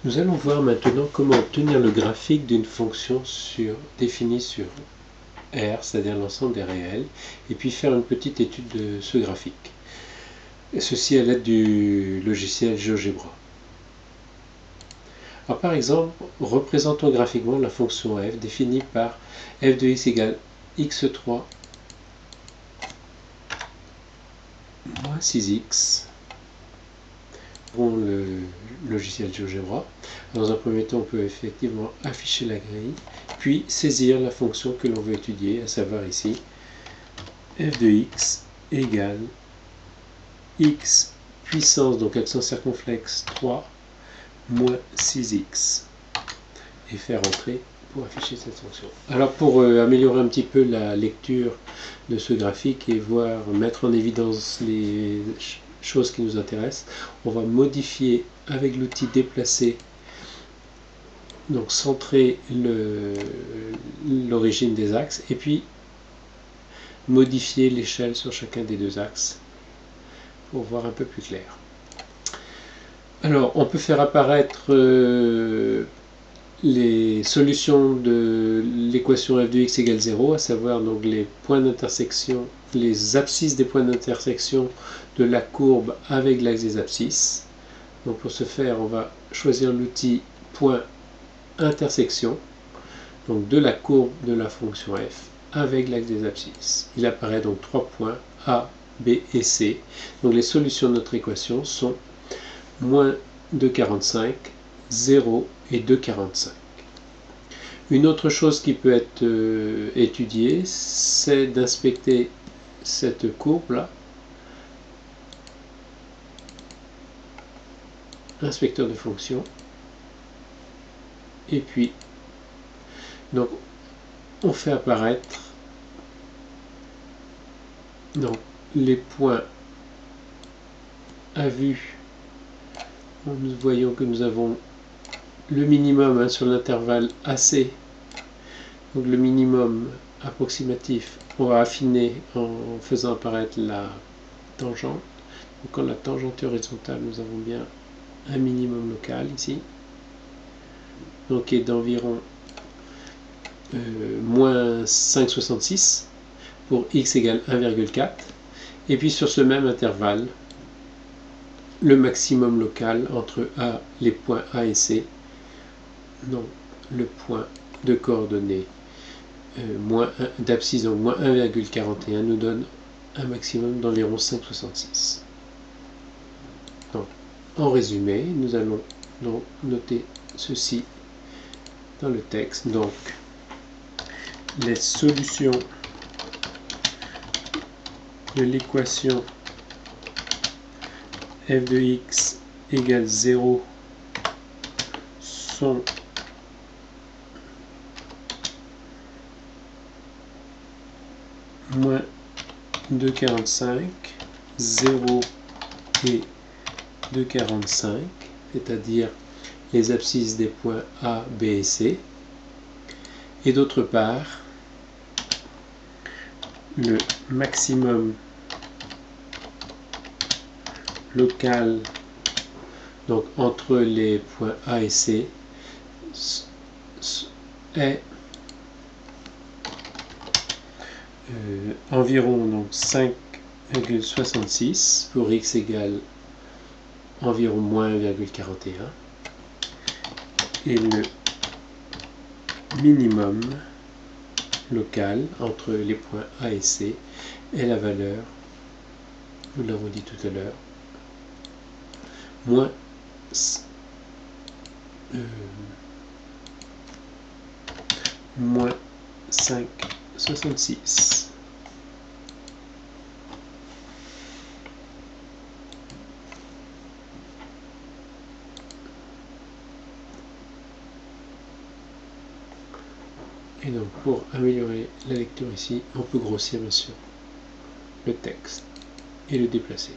Nous allons voir maintenant comment obtenir le graphique d'une fonction définie sur R, c'est-à-dire l'ensemble des réels, et puis faire une petite étude de ce graphique. Et ceci à l'aide du logiciel GeoGebra. Alors par exemple, représentons graphiquement la fonction f définie par f de x égale x3 moins 6x. Le logiciel GeoGebra. Dans un premier temps, on peut effectivement afficher la grille, puis saisir la fonction que l'on veut étudier, à savoir ici f de x égale x puissance, donc accent circonflexe 3, moins 6x, et faire entrer pour afficher cette fonction. Alors pour améliorer un petit peu la lecture de ce graphique et mettre en évidence les choses qui nous intéressent, on va modifier avec l'outil déplacer, donc centrer l'origine des axes, et puis modifier l'échelle sur chacun des deux axes pour voir un peu plus clair. Alors on peut faire apparaître les solutions de l'équation f de x égale 0, à savoir donc les points d'intersection, les abscisses des points d'intersection de la courbe avec l'axe des abscisses. Donc pour ce faire, on va choisir l'outil point intersection, donc de la courbe de la fonction f avec l'axe des abscisses. Il apparaît donc 3 points A, B et C. Donc les solutions de notre équation sont moins 2,45, 0 et 2,45. Une autre chose qui peut être étudiée, c'est d'inspecter cette courbe-là. Inspecteur de fonction. Et puis, donc, on fait apparaître donc, les points à vue. Nous voyons que nous avons le minimum sur l'intervalle AC. Donc le minimum approximatif, on va affiner en faisant apparaître la tangente. Donc quand la tangente est horizontale, nous avons bien un minimum local ici, donc qui est d'environ moins 5,66 pour x égale 1,4. Et puis sur ce même intervalle, le maximum local entre les points A et C, donc le point de coordonnées d'abscisse, donc moins 1,41, nous donne un maximum d'environ 5,66. Donc, en résumé, nous allons donc noter ceci dans le texte. Donc, les solutions de l'équation f de x égale 0 sont moins 2,45, 0 et 2,45, c'est-à-dire les abscisses des points A, B et C. Et d'autre part, le maximum local donc entre les points A et C est environ donc 5,66 pour x égale environ moins 1,41, et le minimum local entre les points A et C est la valeur, nous l'avons dit tout à l'heure, moins 5,66. Et donc pour améliorer la lecture ici, on peut grossir bien sûr le texte et le déplacer.